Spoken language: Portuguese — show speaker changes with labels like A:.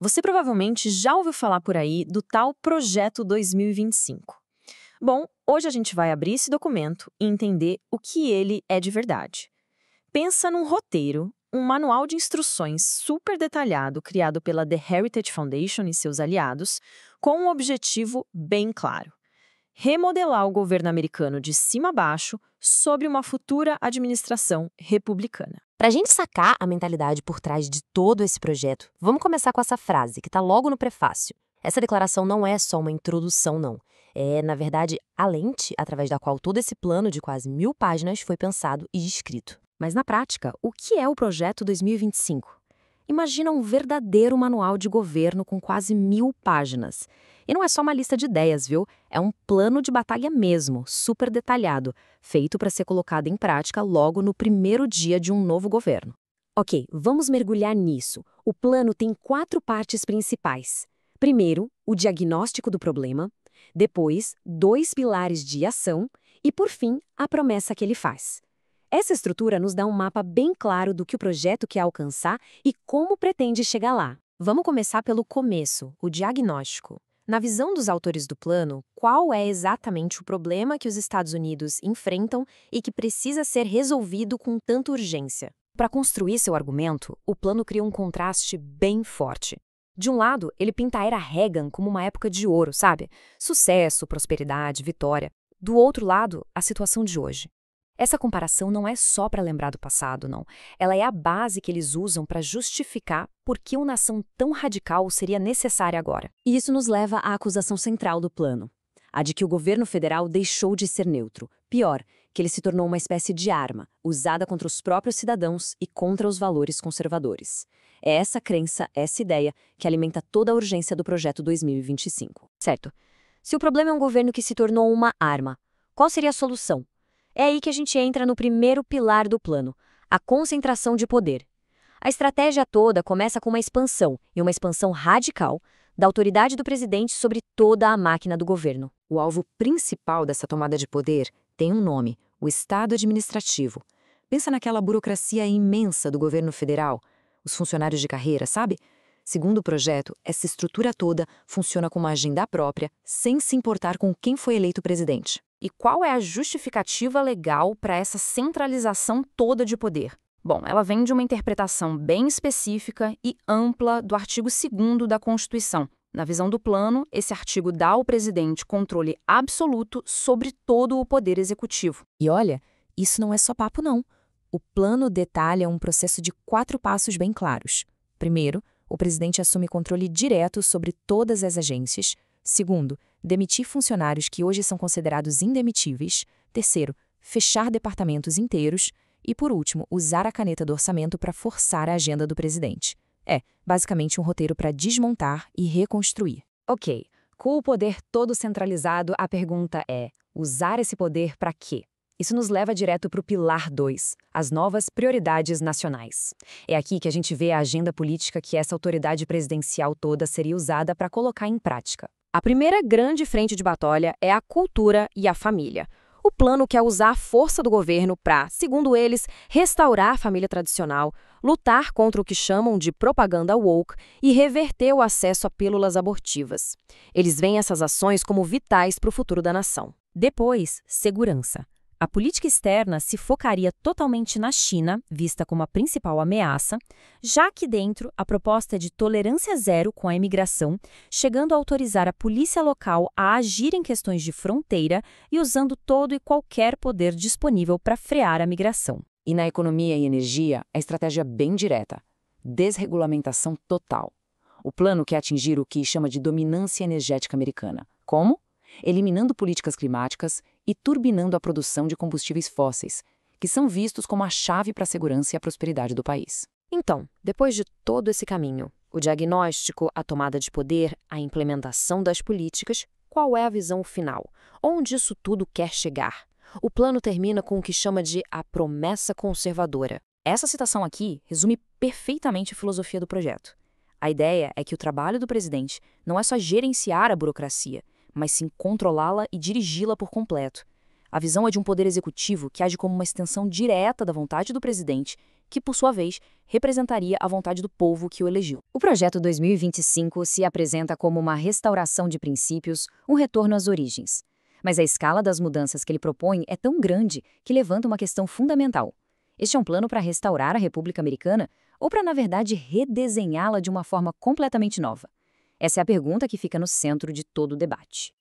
A: Você provavelmente já ouviu falar por aí do tal Projeto 2025. Bom, hoje a gente vai abrir esse documento e entender o que ele é de verdade. Pensa num roteiro, um manual de instruções super detalhado criado pela The Heritage Foundation e seus aliados, com um objetivo bem claro: remodelar o governo americano de cima a baixo sobre uma futura administração republicana.
B: Para a gente sacar a mentalidade por trás de todo esse projeto, vamos começar com essa frase que está logo no prefácio. Essa declaração não é só uma introdução, não. É, na verdade, a lente através da qual todo esse plano de quase 1000 páginas foi pensado e escrito. Mas na prática, o que é o Projeto 2025? Imagina um verdadeiro manual de governo com quase 1000 páginas. E não é só uma lista de ideias, viu? É um plano de batalha mesmo, super detalhado, feito para ser colocado em prática logo no primeiro dia de um novo governo. Ok, vamos mergulhar nisso. O plano tem 4 partes principais. Primeiro, o diagnóstico do problema. Depois, 2 pilares de ação. E, por fim, a promessa que ele faz. Essa estrutura nos dá um mapa bem claro do que o projeto quer alcançar e como pretende chegar lá. Vamos começar pelo começo, o diagnóstico. Na visão dos autores do plano, qual é exatamente o problema que os Estados Unidos enfrentam e que precisa ser resolvido com tanta urgência? Para construir seu argumento, o plano cria um contraste bem forte. De um lado, ele pinta a era Reagan como uma época de ouro, sabe? Sucesso, prosperidade, vitória. Do outro lado, a situação de hoje. Essa comparação não é só para lembrar do passado, não. Ela é a base que eles usam para justificar por que uma nação tão radical seria necessária agora. E isso nos leva à acusação central do plano, a de que o governo federal deixou de ser neutro. Pior, que ele se tornou uma espécie de arma, usada contra os próprios cidadãos e contra os valores conservadores. É essa crença, essa ideia, que alimenta toda a urgência do Projeto 2025. Certo. Se o problema é um governo que se tornou uma arma, qual seria a solução? É aí que a gente entra no primeiro pilar do plano, a concentração de poder. A estratégia toda começa com uma expansão, e uma expansão radical, da autoridade do presidente sobre toda a máquina do governo. O alvo principal dessa tomada de poder tem um nome: o Estado Administrativo. Pensa naquela burocracia imensa do governo federal, os funcionários de carreira, sabe? Segundo o projeto, essa estrutura toda funciona com uma agenda própria, sem se importar com quem foi eleito presidente. E qual é a justificativa legal para essa centralização toda de poder? Bom, ela vem de uma interpretação bem específica e ampla do artigo 2º da Constituição. Na visão do plano, esse artigo dá ao presidente controle absoluto sobre todo o poder executivo. E olha, isso não é só papo, não. O plano detalha um processo de 4 passos bem claros. Primeiro, o presidente assume controle direto sobre todas as agências. Segundo, demitir funcionários que hoje são considerados indemitíveis. Terceiro, fechar departamentos inteiros. E, por último, usar a caneta do orçamento para forçar a agenda do presidente. É, basicamente, um roteiro para desmontar e reconstruir. Ok, com o poder todo centralizado, a pergunta é: usar esse poder para quê? Isso nos leva direto para o pilar 2, as novas prioridades nacionais. É aqui que a gente vê a agenda política que essa autoridade presidencial toda seria usada para colocar em prática. A primeira grande frente de batalha é a cultura e a família. O plano quer usar a força do governo para, segundo eles, restaurar a família tradicional, lutar contra o que chamam de propaganda woke e reverter o acesso a pílulas abortivas. Eles veem essas ações como vitais para o futuro da nação. Depois, segurança. A política externa se focaria totalmente na China, vista como a principal ameaça, já que dentro a proposta é de tolerância zero com a imigração, chegando a autorizar a polícia local a agir em questões de fronteira e usando todo e qualquer poder disponível para frear a migração. E na economia e energia, a estratégia é bem direta: desregulamentação total. O plano quer atingir o que chama de dominância energética americana. Como? Eliminando políticas climáticas e turbinando a produção de combustíveis fósseis, que são vistos como a chave para a segurança e a prosperidade do país. Então, depois de todo esse caminho, o diagnóstico, a tomada de poder, a implementação das políticas, qual é a visão final? Onde isso tudo quer chegar? O plano termina com o que chama de a promessa conservadora. Essa citação aqui resume perfeitamente a filosofia do projeto. A ideia é que o trabalho do presidente não é só gerenciar a burocracia, mas sim controlá-la e dirigi-la por completo. A visão é de um poder executivo que age como uma extensão direta da vontade do presidente,
C: que, por sua vez, representaria a vontade do povo que o elegeu.
D: O Projeto 2025 se apresenta como uma restauração de princípios, um retorno às origens. Mas a escala das mudanças que ele propõe é tão grande que levanta uma questão fundamental. Este é um plano para restaurar a República Americana ou para, na verdade, redesenhá-la de uma forma completamente nova? Essa é a pergunta que fica no centro de todo o debate.